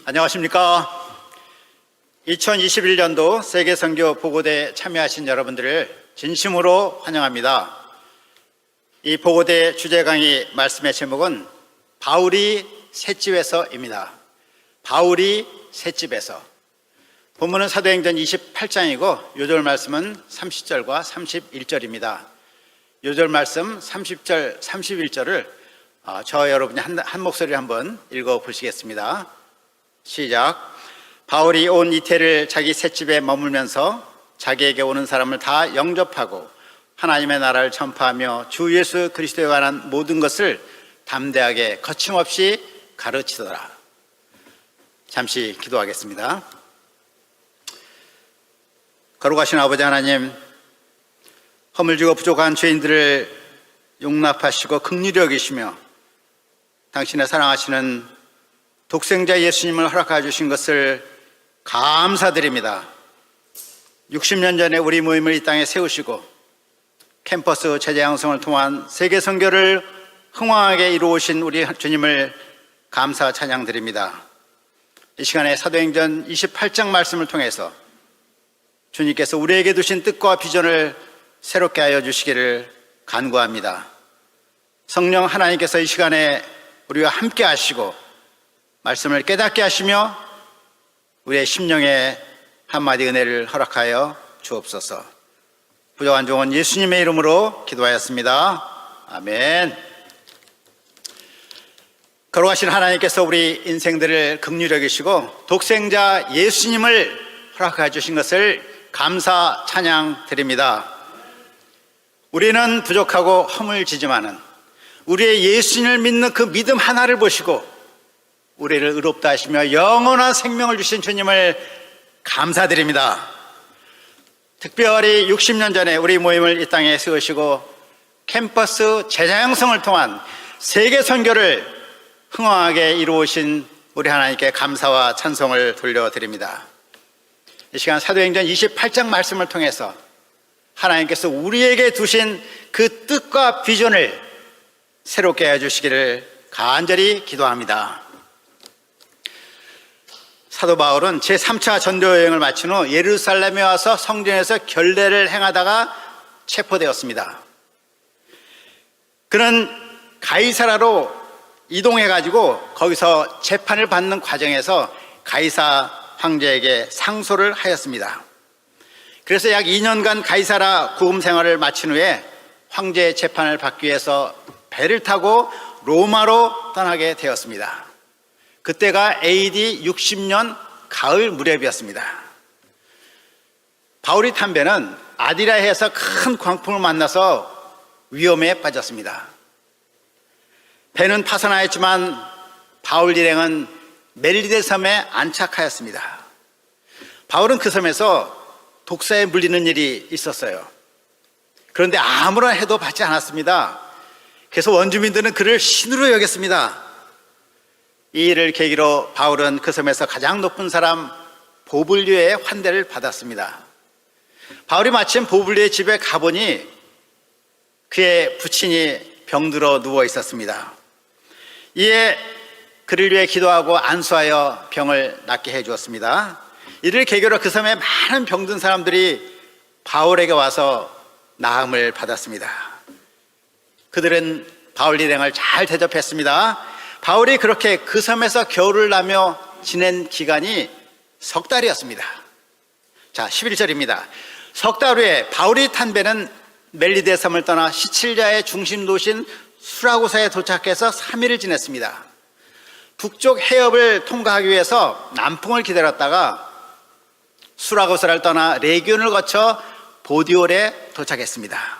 안녕하십니까. 2021년도 세계선교 보고대에 참여하신 여러분들을 진심으로 환영합니다. 이 보고대 주제 강의 말씀의 제목은 바울이 셋집에서입니다. 바울이 셋집에서. 본문은 사도행전 28장이고 요절 말씀은 30절과 31절입니다. 요절 말씀 30절, 31절을 저 여러분이 한 목소리로 한번 읽어보시겠습니다. 시작. 바울이 온 이태를 자기 셋집에 머물면서 자기에게 오는 사람을 다 영접하고 하나님의 나라를 전파하며 주 예수 그리스도에 관한 모든 것을 담대하게 거침없이 가르치더라. 잠시 기도하겠습니다. 거룩하신 아버지 하나님, 허물지고 부족한 죄인들을 용납하시고 긍휼히 여기시며 당신의 사랑하시는 독생자 예수님을 허락하여 주신 것을 감사드립니다. 60년 전에 우리 모임을 이 땅에 세우시고 캠퍼스 제자 양성을 통한 세계 선교를 흥왕하게 이루어오신 우리 주님을 감사 찬양드립니다. 이 시간에 사도행전 28장 말씀을 통해서 주님께서 우리에게 두신 뜻과 비전을 새롭게 하여 주시기를 간구합니다. 성령 하나님께서 이 시간에 우리와 함께 하시고 말씀을 깨닫게 하시며 우리의 심령에 한마디 은혜를 허락하여 주옵소서. 부족한 종은 예수님의 이름으로 기도하였습니다. 아멘. 거룩하신 하나님께서 우리 인생들을 긍휼히 여기시고 독생자 예수님을 허락하여 주신 것을 감사 찬양 드립니다. 우리는 부족하고 허물지지만은 우리의 예수님을 믿는 그 믿음 하나를 보시고 우리를 의롭다 하시며 영원한 생명을 주신 주님을 감사드립니다. 특별히 60년 전에 우리 모임을 이 땅에 세우시고 캠퍼스 제자 양성을 통한 세계 선교를 흥왕하게 이루어오신 우리 하나님께 감사와 찬송을 돌려드립니다. 이 시간 사도행전 28장 말씀을 통해서 하나님께서 우리에게 두신 그 뜻과 비전을 새롭게 해주시기를 간절히 기도합니다. 사도 바울은 제3차 전도여행을 마친 후 예루살렘에 와서 성전에서 결례를 행하다가 체포되었습니다. 그는 가이사라로 이동해가지고 거기서 재판을 받는 과정에서 가이사 황제에게 상소를 하였습니다. 그래서 약 2년간 가이사라 구금 생활을 마친 후에 황제의 재판을 받기 위해서 배를 타고 로마로 떠나게 되었습니다. 그때가 AD 60년 가을 무렵이었습니다. 바울이 탄 배는 아디라해에서 큰 광풍을 만나서 위험에 빠졌습니다. 배는 파선하였지만 바울 일행은 멜리데 섬에 안착하였습니다. 바울은 그 섬에서 독사에 물리는 일이 있었어요. 그런데 아무런 해도 받지 않았습니다. 그래서 원주민들은 그를 신으로 여겼습니다. 이 일을 계기로 바울은 그 섬에서 가장 높은 사람 보블리오의 환대를 받았습니다. 바울이 마침 보블리오의 집에 가보니 그의 부친이 병들어 누워 있었습니다. 이에 그를 위해 기도하고 안수하여 병을 낫게 해주었습니다. 이를 계기로 그 섬에 많은 병든 사람들이 바울에게 와서 나음을 받았습니다. 그들은 바울 일행을 잘 대접했습니다. 바울이 그렇게 그 섬에서 겨울을 나며 지낸 기간이 석 달이었습니다. 자, 11절입니다. 석 달 후에 바울이 탄 배는 멜리데 섬을 떠나 시칠리아의 중심 도시인 수라구사에 도착해서 3일을 지냈습니다. 북쪽 해협을 통과하기 위해서 남풍을 기다렸다가 수라구사를 떠나 레기온을 거쳐 보디올에 도착했습니다.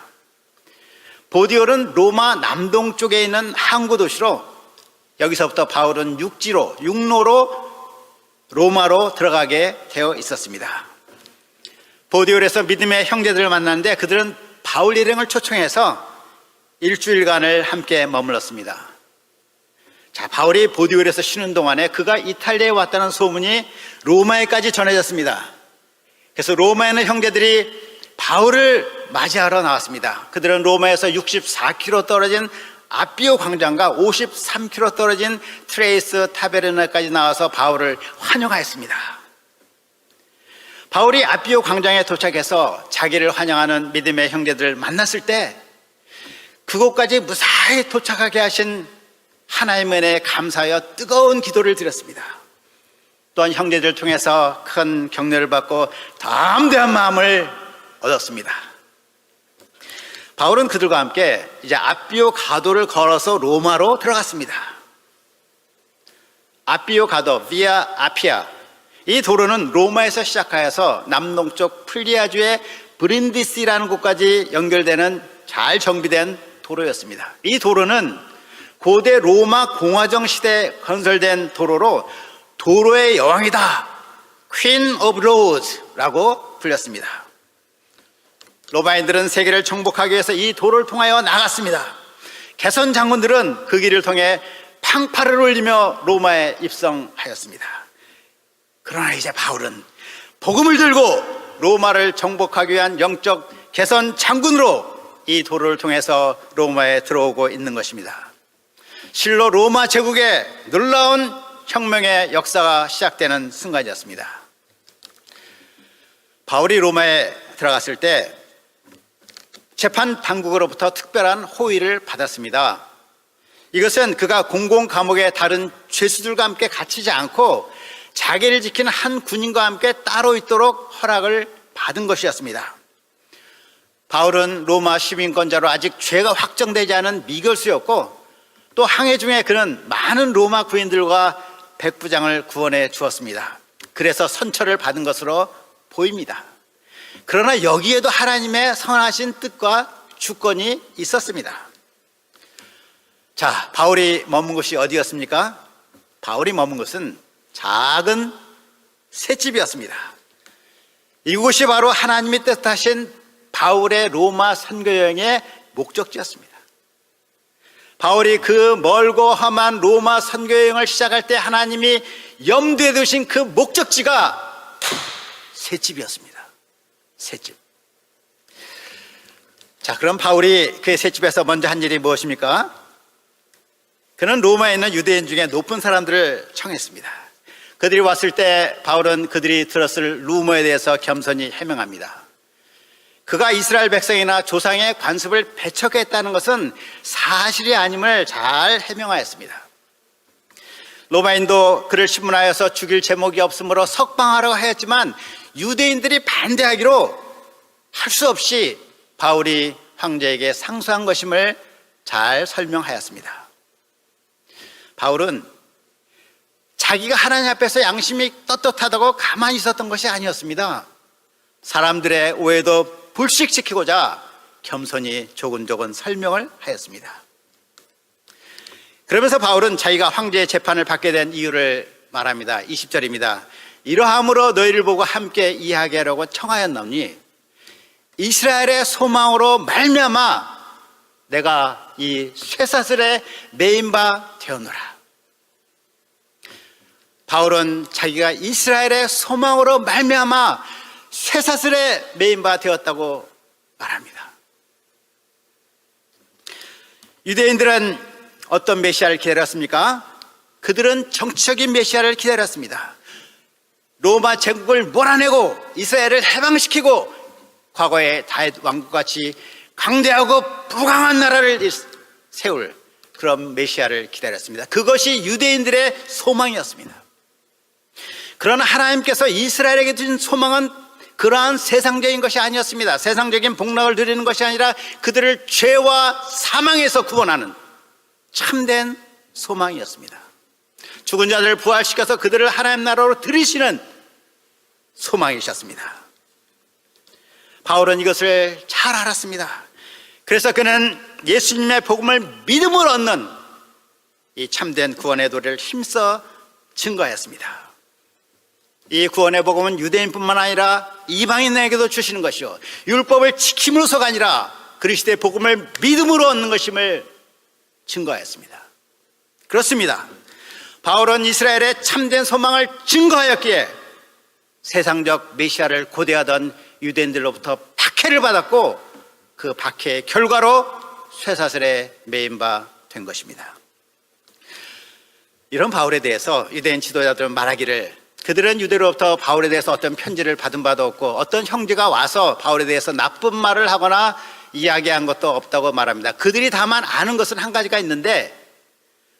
보디올은 로마 남동쪽에 있는 항구 도시로 여기서부터 바울은 육로로 로마로 들어가게 되어 있었습니다. 보디올에서 믿음의 형제들을 만났는데 그들은 바울 일행을 초청해서 일주일간을 함께 머물렀습니다. 자, 바울이 보디올에서 쉬는 동안에 그가 이탈리아에 왔다는 소문이 로마에까지 전해졌습니다. 그래서 로마에 있는 형제들이 바울을 맞이하러 나왔습니다. 그들은 로마에서 64km 떨어진 아비오 광장과 53km 떨어진 트레이스 타베르네까지 나와서 바울을 환영하였습니다. 바울이 아비오 광장에 도착해서 자기를 환영하는 믿음의 형제들을 만났을 때 그곳까지 무사히 도착하게 하신 하나님의 은혜에 감사하여 뜨거운 기도를 드렸습니다. 또한 형제들을 통해서 큰 격려를 받고 담대한 마음을 얻었습니다. 바울은 그들과 함께 이제 아비오 가도를 걸어서 로마로 들어갔습니다. 아비오 가도, 비아 아피아, 이 도로는 로마에서 시작하여서 남동쪽 풀리아주의 브린디시라는 곳까지 연결되는 잘 정비된 도로였습니다. 이 도로는 고대 로마 공화정 시대에 건설된 도로로 도로의 여왕이다, Queen of Roads라고 불렸습니다. 로마인들은 세계를 정복하기 위해서 이 도로를 통하여 나갔습니다. 개선 장군들은 그 길을 통해 팡파를 울리며 로마에 입성하였습니다. 그러나 이제 바울은 복음을 들고 로마를 정복하기 위한 영적 개선 장군으로 이 도로를 통해서 로마에 들어오고 있는 것입니다. 실로 로마 제국의 놀라운 혁명의 역사가 시작되는 순간이었습니다. 바울이 로마에 들어갔을 때 재판 당국으로부터 특별한 호의를 받았습니다. 이것은 그가 공공 감옥에 다른 죄수들과 함께 갇히지 않고 자기를 지키는 한 군인과 함께 따로 있도록 허락을 받은 것이었습니다. 바울은 로마 시민권자로 아직 죄가 확정되지 않은 미결수였고 또 항해 중에 그는 많은 로마 구인들과 백부장을 구원해 주었습니다. 그래서 선처를 받은 것으로 보입니다. 그러나 여기에도 하나님의 선하신 뜻과 주권이 있었습니다. 자, 바울이 머문 곳이 어디였습니까? 바울이 머문 곳은 작은 셋집이었습니다. 이곳이 바로 하나님이 뜻하신 바울의 로마 선교 여행의 목적지였습니다. 바울이 그 멀고 험한 로마 선교 여행을 시작할 때 하나님이 염두에 두신 그 목적지가 셋집이었습니다. 셋집. 자, 그럼 바울이 그 셋집에서 먼저 한 일이 무엇입니까? 그는 로마에 있는 유대인 중에 높은 사람들을 청했습니다. 그들이 왔을 때 바울은 그들이 들었을 루머에 대해서 겸손히 해명합니다. 그가 이스라엘 백성이나 조상의 관습을 배척했다는 것은 사실이 아님을 잘 해명하였습니다. 로마인도 그를 신문하여서 죽일 제목이 없으므로 석방하라고 하였지만 유대인들이 반대하기로 할 수 없이 바울이 황제에게 상소한 것임을 잘 설명하였습니다. 바울은 자기가 하나님 앞에서 양심이 떳떳하다고 가만히 있었던 것이 아니었습니다. 사람들의 오해도 불식시키고자 겸손히 조근조근 설명을 하였습니다. 그러면서 바울은 자기가 황제의 재판을 받게 된 이유를 말합니다. 20절입니다. 이러함으로 너희를 보고 함께 이해하게 하려고 청하였나니 이스라엘의 소망으로 말미암아 내가 이 쇠사슬에 매인 바 되었노라. 바울은 자기가 이스라엘의 소망으로 말미암아 쇠사슬에 매인 바 되었다고 말합니다. 유대인들은 어떤 메시아를 기다렸습니까? 그들은 정치적인 메시아를 기다렸습니다. 로마 제국을 몰아내고 이스라엘을 해방시키고 과거의 다윗 왕국같이 강대하고 부강한 나라를 세울 그런 메시아를 기다렸습니다. 그것이 유대인들의 소망이었습니다. 그러나 하나님께서 이스라엘에게 주신 소망은 그러한 세상적인 것이 아니었습니다. 세상적인 복락을 누리는 것이 아니라 그들을 죄와 사망에서 구원하는 참된 소망이었습니다. 죽은 자들을 부활시켜서 그들을 하나님 나라로 들이시는 소망이셨습니다. 바울은 이것을 잘 알았습니다. 그래서 그는 예수님의 복음을 믿음으로 얻는 이 참된 구원의 도리를 힘써 증거하였습니다. 이 구원의 복음은 유대인뿐만 아니라 이방인에게도 주시는 것이요 율법을 지킴으로서가 아니라 그리스도의 복음을 믿음으로 얻는 것임을 증거하였습니다. 그렇습니다. 바울은 이스라엘의 참된 소망을 증거하였기에 세상적 메시아를 고대하던 유대인들로부터 박해를 받았고 그 박해의 결과로 쇠사슬에 매인 바 된 것입니다. 이런 바울에 대해서 유대인 지도자들은 말하기를, 그들은 유대로부터 바울에 대해서 어떤 편지를 받은 바도 없고 어떤 형제가 와서 바울에 대해서 나쁜 말을 하거나 이야기한 것도 없다고 말합니다. 그들이 다만 아는 것은 한 가지가 있는데,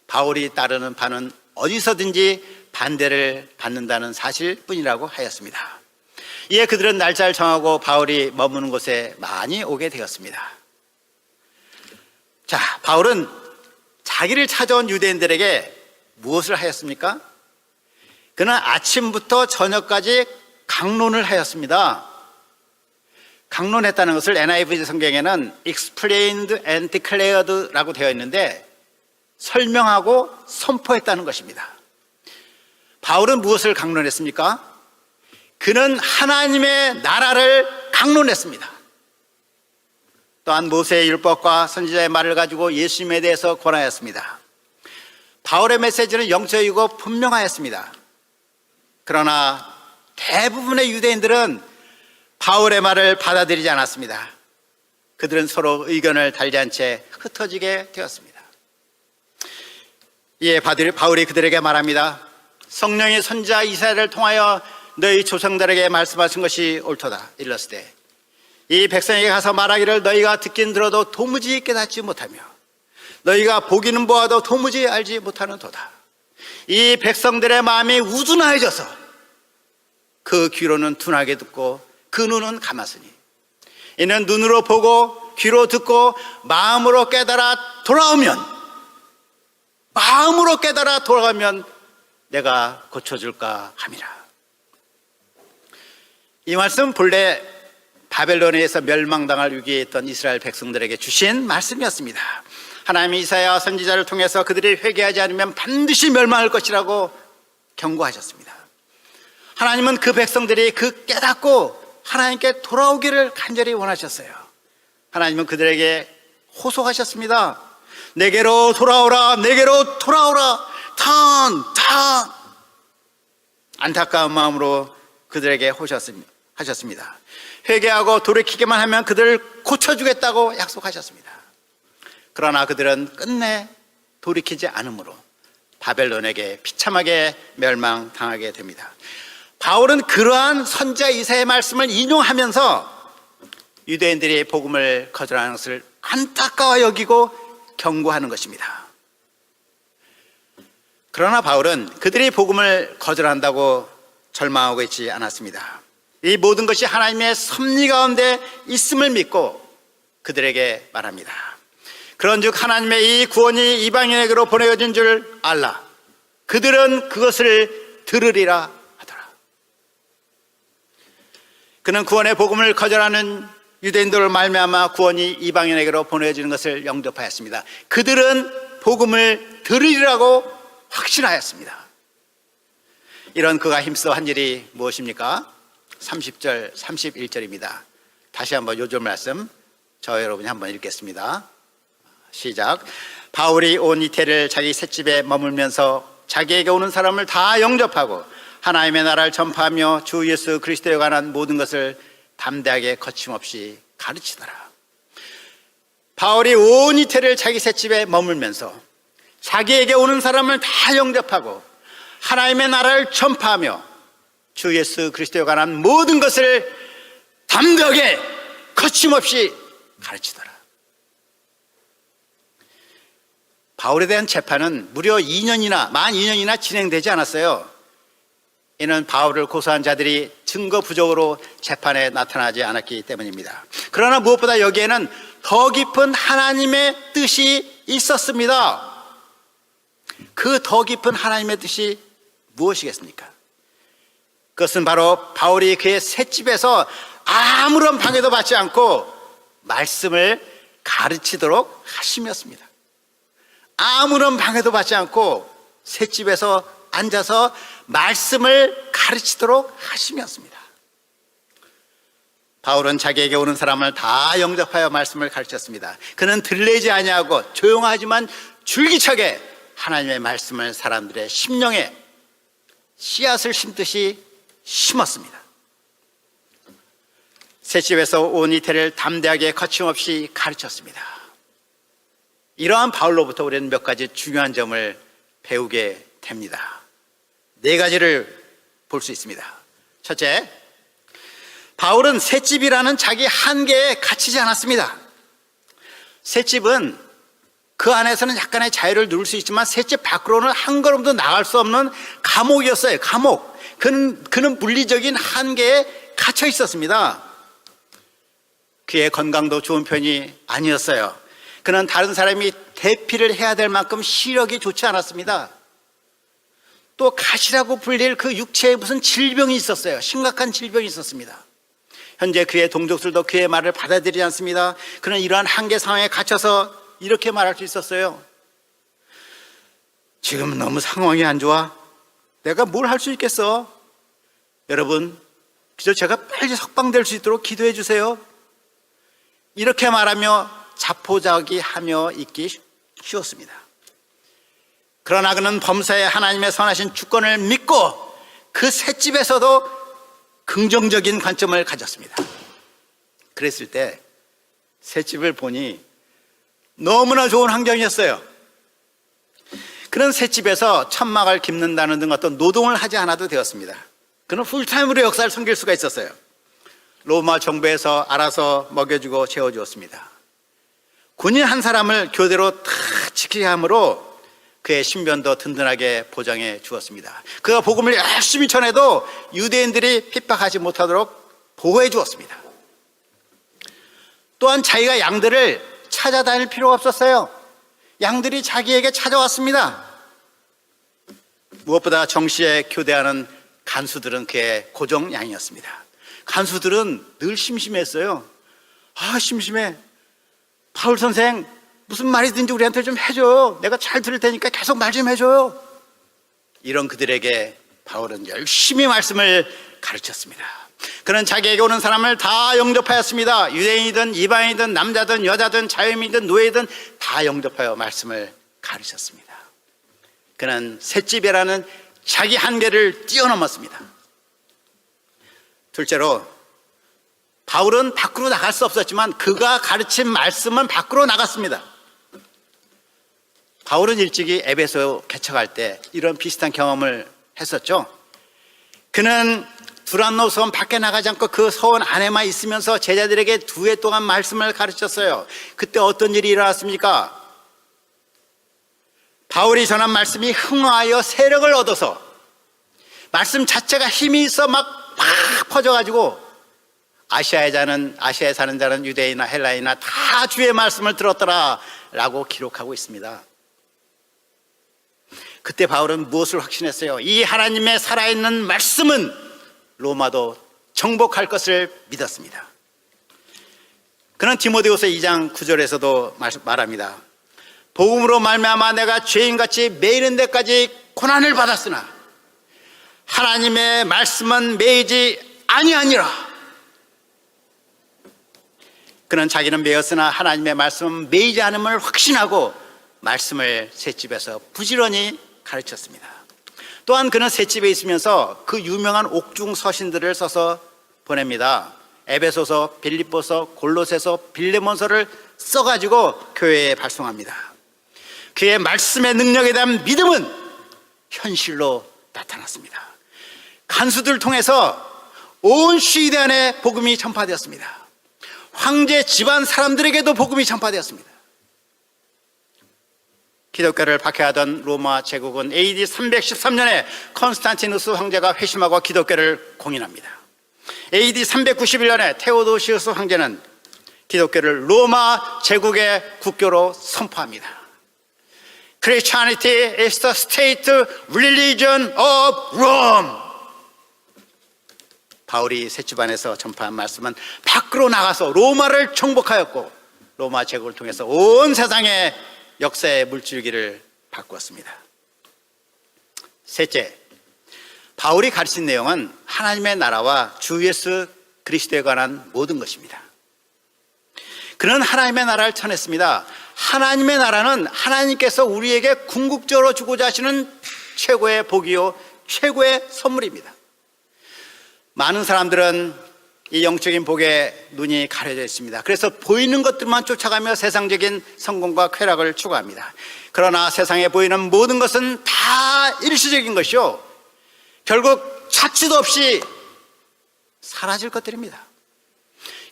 바울이 따르는 바는 어디서든지 반대를 받는다는 사실뿐이라고 하였습니다. 이에 그들은 날짜를 정하고 바울이 머무는 곳에 많이 오게 되었습니다. 자, 바울은 자기를 찾아온 유대인들에게 무엇을 하였습니까? 그는 아침부터 저녁까지 강론을 하였습니다. 강론했다는 것을 NIV 성경에는 explained and declared라고 되어 있는데, 설명하고 선포했다는 것입니다. 바울은 무엇을 강론했습니까? 그는 하나님의 나라를 강론했습니다. 또한 모세의 율법과 선지자의 말을 가지고 예수님에 대해서 권하였습니다. 바울의 메시지는 영적이고 분명하였습니다. 그러나 대부분의 유대인들은 바울의 말을 받아들이지 않았습니다. 그들은 서로 의견을 달리한 채 흩어지게 되었습니다. 이에 바울이 그들에게 말합니다. 성령이 선지자 이사야를 통하여 너희 조상들에게 말씀하신 것이 옳도다. 일렀으되 이 백성에게 가서 말하기를, 너희가 듣긴 들어도 도무지 깨닫지 못하며 너희가 보기는 보아도 도무지 알지 못하는 도다. 이 백성들의 마음이 우둔하여져서 그 귀로는 둔하게 듣고 그 눈은 감았으니, 이는 눈으로 보고 귀로 듣고 마음으로 깨달아 돌아가면 내가 고쳐줄까 함이라. 이 말씀은 본래 바벨론에서 멸망당할 위기에 있던 이스라엘 백성들에게 주신 말씀이었습니다. 하나님이 이사야 선지자를 통해서 그들이 회개하지 않으면 반드시 멸망할 것이라고 경고하셨습니다. 하나님은 그 백성들이 그 깨닫고 하나님께 돌아오기를 간절히 원하셨어요. 하나님은 그들에게 호소하셨습니다. 내게로 돌아오라, 내게로 돌아오라, 턴. 안타까운 마음으로 그들에게 하셨습니다. 회개하고 돌이키기만 하면 그들을 고쳐주겠다고 약속하셨습니다. 그러나 그들은 끝내 돌이키지 않으므로 바벨론에게 비참하게 멸망당하게 됩니다. 바울은 그러한 선지자 이사야의 말씀을 인용하면서 유대인들이 복음을 거절하는 것을 안타까워 여기고 경고하는 것입니다. 그러나 바울은 그들이 복음을 거절한다고 절망하고 있지 않았습니다. 이 모든 것이 하나님의 섭리 가운데 있음을 믿고 그들에게 말합니다. 그런즉 하나님의 이 구원이 이방인에게로 보내어진 줄 알라. 그들은 그것을 들으리라 하더라. 그는 구원의 복음을 거절하는 유대인들을 말미암아 구원이 이방인에게로 보내어지는 것을 영접하였습니다. 그들은 복음을 들으리라고 확신하였습니다. 이런 그가 힘써 한 일이 무엇입니까? 30절, 31절입니다. 다시 한번 요절 말씀 저 여러분이 한번 읽겠습니다. 시작. 바울이 온 이태를 자기 셋집에 머물면서 자기에게 오는 사람을 다 영접하고 하나님의 나라를 전파하며 주 예수 그리스도에 관한 모든 것을 담대하게 거침없이 가르치더라. 바울이 온 이태를 자기 셋집에 머물면서 자기에게 오는 사람을 다 영접하고 하나님의 나라를 전파하며 주 예수 그리스도에 관한 모든 것을 담대하게 거침없이 가르치더라. 바울에 대한 재판은 무려 만 2년이나 진행되지 않았어요. 이는 바울을 고소한 자들이 증거 부족으로 재판에 나타나지 않았기 때문입니다. 그러나 무엇보다 여기에는 더 깊은 하나님의 뜻이 있었습니다. 그 더 깊은 하나님의 뜻이 무엇이겠습니까? 그것은 바로 바울이 그의 셋집에서 아무런 방해도 받지 않고 말씀을 가르치도록 하심이었습니다. 아무런 방해도 받지 않고 셋집에서 앉아서 말씀을 가르치도록 하심이었습니다. 바울은 자기에게 오는 사람을 다 영접하여 말씀을 가르쳤습니다. 그는 들리지 아니하고 조용하지만 줄기차게 하나님의 말씀을 사람들의 심령에 씨앗을 심듯이 심었습니다. 셋집에서 온 이태를 담대하게 거침없이 가르쳤습니다. 이러한 바울로부터 우리는 몇 가지 중요한 점을 배우게 됩니다. 네 가지를 볼 수 있습니다. 첫째, 바울은 셋집이라는 자기 한계에 갇히지 않았습니다. 셋집은 그 안에서는 약간의 자유를 누릴 수 있지만 셋집 밖으로는 한 걸음도 나갈 수 없는 감옥이었어요. 감옥. 그는 물리적인 한계에 갇혀 있었습니다. 그의 건강도 좋은 편이 아니었어요. 그는 다른 사람이 대피를 해야 될 만큼 시력이 좋지 않았습니다. 또 가시라고 불릴 그 육체에 무슨 질병이 있었어요. 심각한 질병이 있었습니다. 현재 그의 동족들도 그의 말을 받아들이지 않습니다. 그는 이러한 한계 상황에 갇혀서 이렇게 말할 수 있었어요. 지금 너무 상황이 안 좋아. 내가 뭘 할 수 있겠어? 여러분, 그저 제가 빨리 석방될 수 있도록 기도해 주세요. 이렇게 말하며 자포자기하며 있기 쉬웠습니다. 그러나 그는 범사에 하나님의 선하신 주권을 믿고 그 셋집에서도 긍정적인 관점을 가졌습니다. 그랬을 때 셋집을 보니 너무나 좋은 환경이었어요. 그는 셋집에서 천막을 깁는다는 등 어떤 노동을 하지 않아도 되었습니다. 그는 풀타임으로 역사를 섬길 수가 있었어요. 로마 정부에서 알아서 먹여주고 재워주었습니다. 군인 한 사람을 교대로 다 지키게 함으로 그의 신변도 든든하게 보장해 주었습니다. 그가 복음을 열심히 전해도 유대인들이 핍박하지 못하도록 보호해 주었습니다. 또한 자기가 양들을 찾아다닐 필요가 없었어요. 양들이 자기에게 찾아왔습니다. 무엇보다 정시에 교대하는 간수들은 그의 고정 양이었습니다. 간수들은 늘 심심했어요. 심심해. 바울 선생, 무슨 말이든지 우리한테 좀 해줘요. 내가 잘 들을 테니까 계속 말 좀 해줘요. 이런 그들에게 바울은 열심히 말씀을 가르쳤습니다. 그는 자기에게 오는 사람을 다 영접하였습니다. 유대인이든 이방인이든 남자든 여자든 자유인이든 노예든 다 영접하여 말씀을 가르쳤습니다. 그는 셋집이라는 자기 한계를 뛰어넘었습니다. 둘째로, 바울은 밖으로 나갈 수 없었지만 그가 가르친 말씀은 밖으로 나갔습니다. 바울은 일찍이 에베소 개척할 때 이런 비슷한 경험을 했었죠. 그는 두란노 서원 밖에 나가지 않고 그 서원 안에만 있으면서 제자들에게 2해 동안 말씀을 가르쳤어요. 그때 어떤 일이 일어났습니까? 바울이 전한 말씀이 흥하여 세력을 얻어서 말씀 자체가 힘이 있어 막 퍼져가지고 아시아에 사는 자는 유대인이나 헬라인이나 다 주의 말씀을 들었더라 라고 기록하고 있습니다. 그때 바울은 무엇을 확신했어요? 이 하나님의 살아있는 말씀은 로마도 정복할 것을 믿었습니다. 그는 디모데후서 2장 9절에서도 말합니다. 복음으로 말미암아 내가 죄인같이 매이는 데까지 고난을 받았으나 하나님의 말씀은 매이지 아니하니라. 그는 자기는 매였으나 하나님의 말씀은 매이지 않음을 확신하고 말씀을 셋집에서 부지런히 가르쳤습니다. 또한 그는 셋집에 있으면서 그 유명한 옥중 서신들을 써서 보냅니다. 에베소서, 빌립보서, 골로새서, 빌레몬서를 써가지고 교회에 발송합니다. 그의 말씀의 능력에 대한 믿음은 현실로 나타났습니다. 간수들을 통해서 온 시대 안에 복음이 전파되었습니다. 황제 집안 사람들에게도 복음이 전파되었습니다. 기독교를 박해하던 로마 제국은 AD 313년에 컨스탄티누스 황제가 회심하고 기독교를 공인합니다. AD 391년에 테오도시우스 황제는 기독교를 로마 제국의 국교로 선포합니다. Christianity is the state religion of Rome. 바울이 셋집안에서 전파한 말씀은 밖으로 나가서 로마를 정복하였고 로마 제국을 통해서 온 세상의 역사의 물줄기를 바꾸었습니다. 셋째, 바울이 가르친 내용은 하나님의 나라와 주 예수 그리스도에 관한 모든 것입니다. 그는 하나님의 나라를 전했습니다. 하나님의 나라는 하나님께서 우리에게 궁극적으로 주고자 하시는 최고의 복이요 최고의 선물입니다. 많은 사람들은 이 영적인 복에 눈이 가려져 있습니다. 그래서 보이는 것들만 쫓아가며 세상적인 성공과 쾌락을 추구합니다. 그러나 세상에 보이는 모든 것은 다 일시적인 것이요, 결국 찾지도 없이 사라질 것들입니다.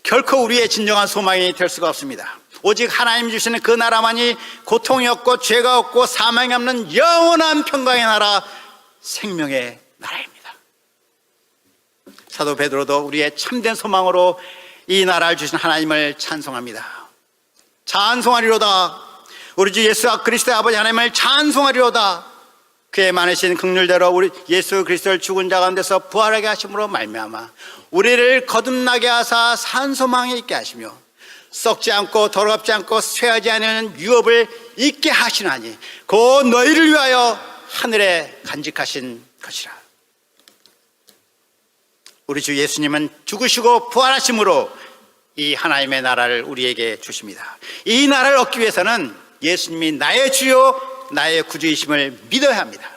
결코 우리의 진정한 소망이 될 수가 없습니다. 오직 하나님 주시는 그 나라만이 고통이 없고 죄가 없고 사망이 없는 영원한 평강의 나라, 생명의 나라입니다. 사도 베드로도 우리의 참된 소망으로 이 나라를 주신 하나님을 찬송합니다. 찬송하리로다. 우리 주 예수 그리스도의 아버지 하나님을 찬송하리로다. 그의 많으신 긍휼대로 우리 예수 그리스도를 죽은 자 가운데서 부활하게 하심으로 말미암아 우리를 거듭나게 하사 산 소망에 있게 하시며 썩지 않고 더럽지 않고 쇠하지 않는 유업을 있게 하시나니 곧 너희를 위하여 하늘에 간직하신 것이라. 우리 주 예수님은 죽으시고 부활하심으로 이 하나님의 나라를 우리에게 주십니다. 이 나라를 얻기 위해서는 예수님이 나의 주요 나의 구주이심을 믿어야 합니다.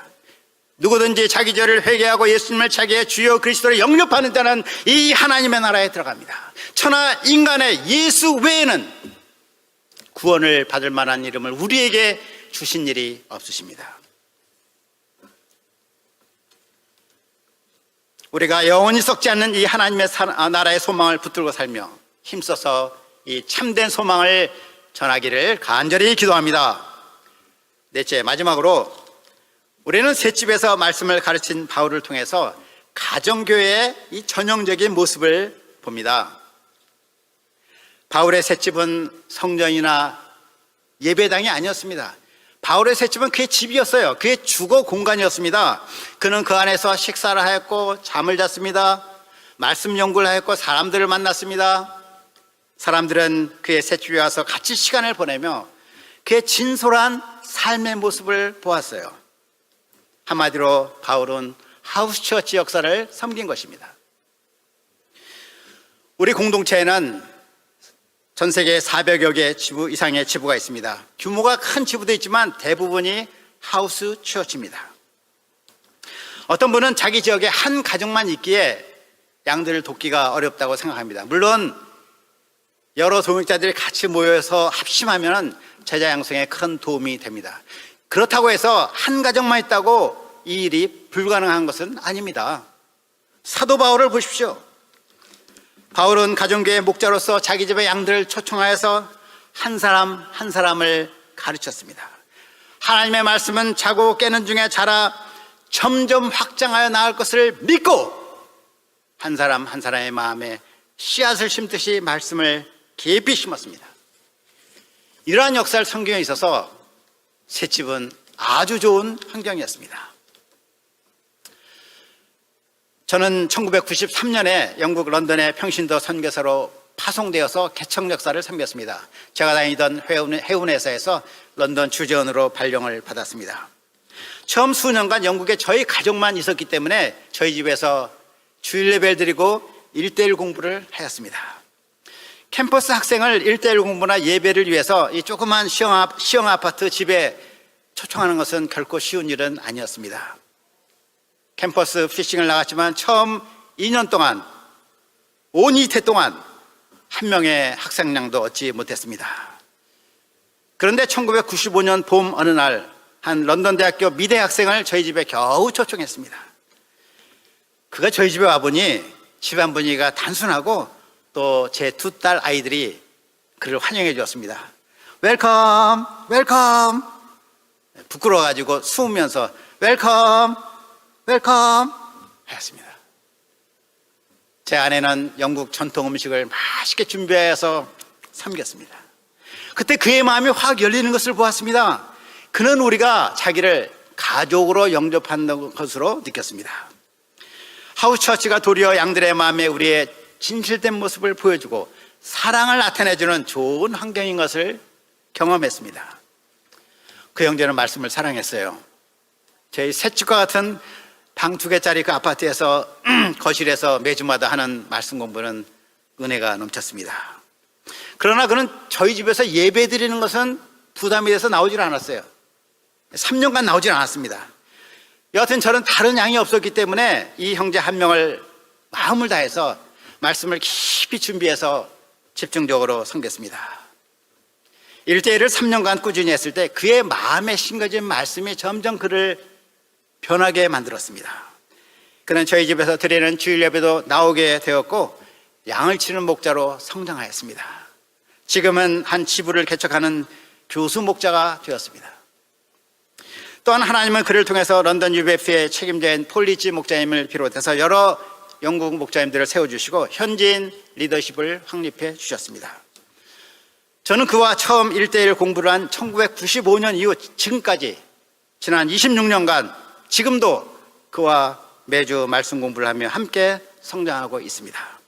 누구든지 자기 죄를 회개하고 예수님을 자기의 주요 그리스도로 영접하는 자는 이 하나님의 나라에 들어갑니다. 천하 인간의 예수 외에는 구원을 받을 만한 이름을 우리에게 주신 일이 없으십니다. 우리가 영원히 썩지 않는 이 하나님의 나라의 소망을 붙들고 살며 힘써서 이 참된 소망을 전하기를 간절히 기도합니다. 넷째, 마지막으로 우리는 셋집에서 말씀을 가르친 바울을 통해서 가정교회의 이 전형적인 모습을 봅니다. 바울의 셋집은 성전이나 예배당이 아니었습니다. 바울의 셋집은 그의 집이었어요. 그의 주거 공간이었습니다. 그는 그 안에서 식사를 하였고 잠을 잤습니다. 말씀 연구를 하였고 사람들을 만났습니다. 사람들은 그의 셋집에 와서 같이 시간을 보내며 그의 진솔한 삶의 모습을 보았어요. 한마디로 바울은 하우스처치 역사를 섬긴 것입니다. 우리 공동체에는 전 세계 400여 개 지부 이상의 지부가 있습니다. 규모가 큰 지부도 있지만 대부분이 하우스처치입니다. 어떤 분은 자기 지역에 한 가정만 있기에 양들을 돕기가 어렵다고 생각합니다. 물론 여러 동역자들이 같이 모여서 합심하면 제자 양성에 큰 도움이 됩니다. 그렇다고 해서 한 가정만 있다고 이 일이 불가능한 것은 아닙니다. 사도 바울을 보십시오. 바울은 가정교회 목자로서 자기 집의 양들을 초청하여서 한 사람 한 사람을 가르쳤습니다. 하나님의 말씀은 자고 깨는 중에 자라 점점 확장하여 나갈 것을 믿고 한 사람 한 사람의 마음에 씨앗을 심듯이 말씀을 깊이 심었습니다. 이러한 역사를 성경에 있어서 셋집은 아주 좋은 환경이었습니다. 저는 1993년에 영국 런던의 평신도 선교사로 파송되어서 개척 역사를 섬겼습니다. 제가 다니던 해운회사에서 런던 주재원으로 발령을 받았습니다. 처음 수년간 영국에 저희 가족만 있었기 때문에 저희 집에서 주일 예배를 드리고 1:1 공부를 하였습니다. 캠퍼스 학생을 1:1 공부나 예배를 위해서 이 조그만 시형 아파트 집에 초청하는 것은 결코 쉬운 일은 아니었습니다. 캠퍼스 피싱을 나갔지만 처음 2년 동안 온 이태 동안 한 명의 학생량도 얻지 못했습니다. 그런데 1995년 봄 어느 날 한 런던 대학교 미대 학생을 저희 집에 겨우 초청했습니다. 그가 저희 집에 와보니 집안 분위기가 단순하고 또 제 두 딸 아이들이 그를 환영해 주었습니다. 웰컴, 웰컴. 부끄러워가지고 숨으면서 웰컴, 웰컴 하였습니다. 제 아내는 영국 전통 음식을 맛있게 준비해서 섬겼습니다. 그때 그의 마음이 확 열리는 것을 보았습니다. 그는 우리가 자기를 가족으로 영접한다는 것으로 느꼈습니다. 하우스처치가 도리어 양들의 마음에 우리의 진실된 모습을 보여주고 사랑을 나타내주는 좋은 환경인 것을 경험했습니다. 그 형제는 말씀을 사랑했어요. 저희 셋집과 같은 방 2개짜리 그 아파트에서 거실에서 매주마다 하는 말씀 공부는 은혜가 넘쳤습니다. 그러나 그는 저희 집에서 예배 드리는 것은 부담이 돼서 나오질 않았어요. 3년간 나오질 않았습니다. 여하튼 저는 다른 양이 없었기 때문에 이 형제 한 명을 마음을 다해서 말씀을 깊이 준비해서 집중적으로 섬겼습니다. 1대1을 3년간 꾸준히 했을 때 그의 마음에 심겨진 말씀이 점점 그를 변하게 만들었습니다. 그는 저희 집에서 드리는 주일 예배도 나오게 되었고 양을 치는 목자로 성장하였습니다. 지금은 한 지부를 개척하는 교수 목자가 되었습니다. 또한 하나님은 그를 통해서 런던 UBF의 책임자인 폴리지 목자님을 비롯해서 여러 영국 목자님들을 세워주시고 현지인 리더십을 확립해 주셨습니다. 저는 그와 처음 1대1 공부를 한 1995년 이후 지금까지 지난 26년간 지금도 그와 매주 말씀 공부를 하며 함께 성장하고 있습니다.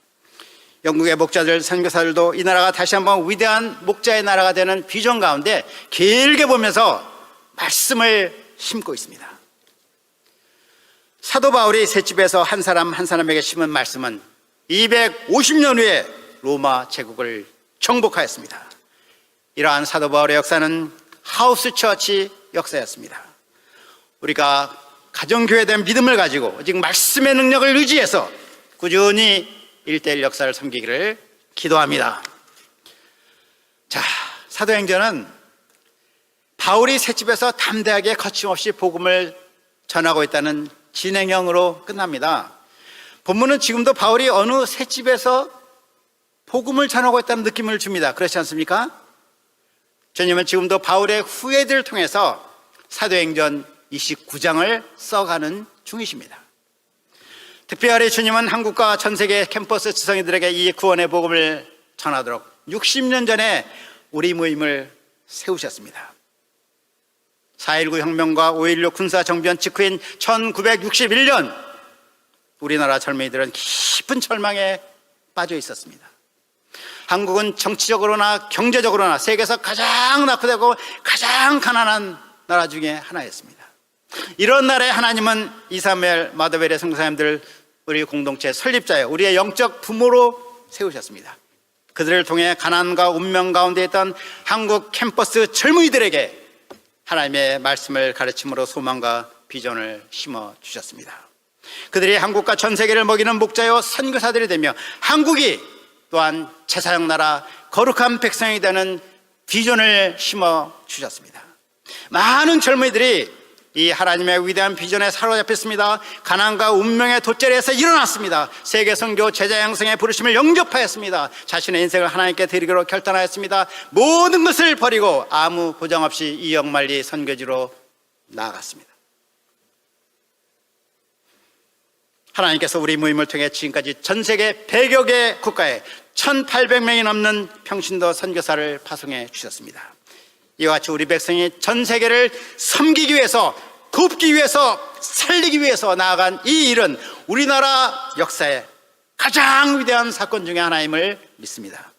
영국의 목자들, 선교사들도 이 나라가 다시 한번 위대한 목자의 나라가 되는 비전 가운데 길게 보면서 말씀을 심고 있습니다. 사도 바울이 셋집에서 한 사람 한 사람에게 심은 말씀은 250년 후에 로마 제국을 정복하였습니다. 이러한 사도 바울의 역사는 하우스 처치 역사였습니다. 우리가 가정교회된 믿음을 가지고 오직 말씀의 능력을 의지해서 꾸준히 1대1 역사를 섬기기를 기도합니다. 자, 사도행전은 바울이 셋집에서 담대하게 거침없이 복음을 전하고 있다는 진행형으로 끝납니다. 본문은 지금도 바울이 어느 셋집에서 복음을 전하고 있다는 느낌을 줍니다. 그렇지 않습니까? 주님은 지금도 바울의 후예들을 통해서 사도행전 29장을 써가는 중이십니다. 특별히 주님은 한국과 전 세계 캠퍼스 지성인들에게 이 구원의 복음을 전하도록 60년 전에 우리 모임을 세우셨습니다. 4.19 혁명과 5.16 군사정변 직후인 1961년 우리나라 젊은이들은 깊은 절망에 빠져 있었습니다. 한국은 정치적으로나 경제적으로나 세계에서 가장 낙후되고 가장 가난한 나라 중에 하나였습니다. 이런 날에 하나님은 이사무엘, 마더벨의 선교사님들 우리 공동체 설립자여 우리의 영적 부모로 세우셨습니다. 그들을 통해 가난과 운명 가운데 있던 한국 캠퍼스 젊은이들에게 하나님의 말씀을 가르침으로 소망과 비전을 심어주셨습니다. 그들이 한국과 전 세계를 먹이는 목자요 선교사들이 되며 한국이 또한 제사장 나라 거룩한 백성이 되는 비전을 심어주셨습니다. 많은 젊은이들이 이 하나님의 위대한 비전에 사로잡혔습니다. 가난과 운명의 돗자리에서 일어났습니다. 세계 선교 제자 양성의 부르심을 영접하였습니다. 자신의 인생을 하나님께 드리기로 결단하였습니다. 모든 것을 버리고 아무 보장 없이 이 영만리 선교지로 나아갔습니다. 하나님께서 우리 모임을 통해 지금까지 전 세계 100여 개 국가에 1800명이 넘는 평신도 선교사를 파송해 주셨습니다. 이와 같이 우리 백성이 전 세계를 섬기기 위해서, 돕기 위해서, 살리기 위해서 나아간 이 일은 우리나라 역사의 가장 위대한 사건 중에 하나임을 믿습니다.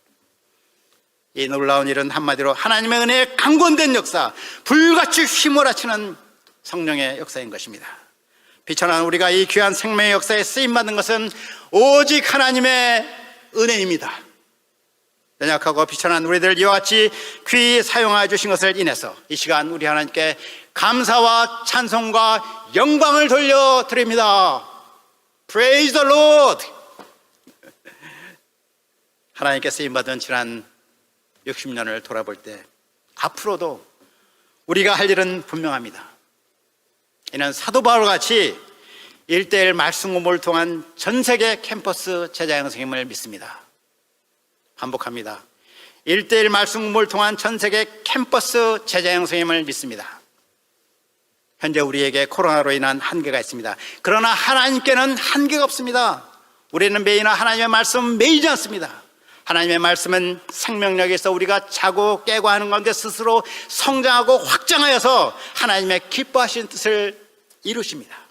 이 놀라운 일은 한마디로 하나님의 은혜에 강권된 역사, 불같이 휘몰아치는 성령의 역사인 것입니다. 비천한 우리가 이 귀한 생명의 역사에 쓰임받는 것은 오직 하나님의 은혜입니다. 연약하고 비천한 우리들 이와 같이 귀히 사용하여 주신 것을 인해서 이 시간 우리 하나님께 감사와 찬송과 영광을 돌려드립니다. Praise the Lord. 하나님께 쓰임받은 지난 60년을 돌아볼 때 앞으로도 우리가 할 일은 분명합니다. 이는 사도 바울 같이 1대1 말씀 공부를 통한 전 세계 캠퍼스 제자 양성임을 믿습니다. 반복합니다. 1대1 말씀 공부를 통한 전 세계 캠퍼스 제자 양성임을 믿습니다. 현재 우리에게 코로나로 인한 한계가 있습니다. 그러나 하나님께는 한계가 없습니다. 우리는 매이나 하나님의 말씀 매이지 않습니다. 하나님의 말씀은 생명력이 있어 우리가 자고 깨고 하는 가운데 스스로 성장하고 확장하여서 하나님의 기뻐하시는 뜻을 이루십니다.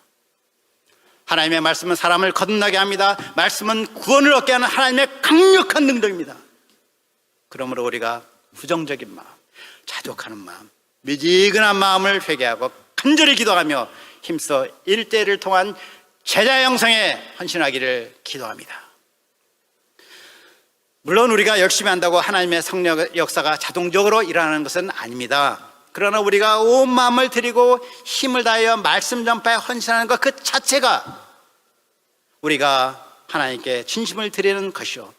하나님의 말씀은 사람을 거듭나게 합니다. 말씀은 구원을 얻게 하는 하나님의 강력한 능력입니다. 그러므로 우리가 부정적인 마음, 자족하는 마음, 미지근한 마음을 회개하고 간절히 기도하며 힘써 1대1을 통한 제자 양성에 헌신하기를 기도합니다. 물론 우리가 열심히 한다고 하나님의 성령 역사가 자동적으로 일어나는 것은 아닙니다. 그러나 우리가 온 마음을 드리고 힘을 다하여 말씀 전파에 헌신하는 것 그 자체가 우리가 하나님께 진심을 드리는 것이요,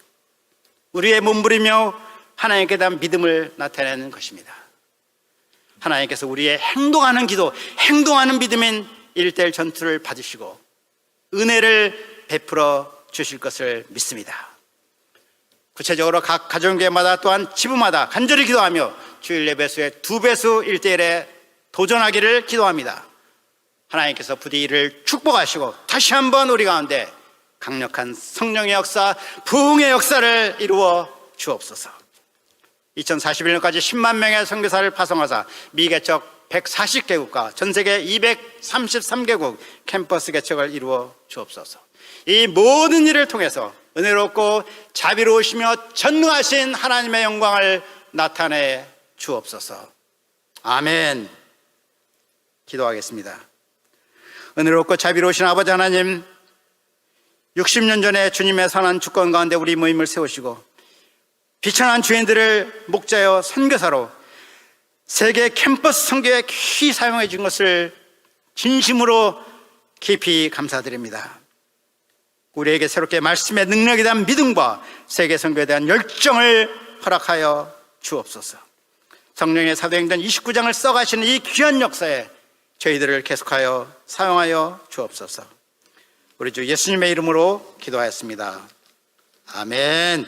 우리의 몸부리며 하나님께 대한 믿음을 나타내는 것입니다. 하나님께서 우리의 행동하는 기도, 행동하는 믿음인 1:1 전투를 받으시고 은혜를 베풀어 주실 것을 믿습니다. 구체적으로 각 가정교회마다 또한 지부마다 간절히 기도하며 주일 예배수의 2배수 1:1에 도전하기를 기도합니다. 하나님께서 부디 이를 축복하시고 다시 한번 우리 가운데 강력한 성령의 역사, 부흥의 역사를 이루어 주옵소서. 2041년까지 10만 명의 선교사를 파송하사 미개척 140개국과 전세계 233개국 캠퍼스 개척을 이루어 주옵소서. 이 모든 일을 통해서 은혜롭고 자비로우시며 전능하신 하나님의 영광을 나타내 주옵소서. 아멘. 기도하겠습니다. 은혜롭고 자비로우신 아버지 하나님, 60년 전에 주님의 선한 주권 가운데 우리 모임을 세우시고 비천한 주인들을 목자여 선교사로 세계 캠퍼스 선교에 귀히 사용해 준 것을 진심으로 깊이 감사드립니다. 우리에게 새롭게 말씀의 능력에 대한 믿음과 세계 선교에 대한 열정을 허락하여 주옵소서. 성령의 사도행전 29장을 써가시는 이 귀한 역사에 저희들을 계속하여 사용하여 주옵소서. 우리 주 예수님의 이름으로 기도하였습니다. 아멘.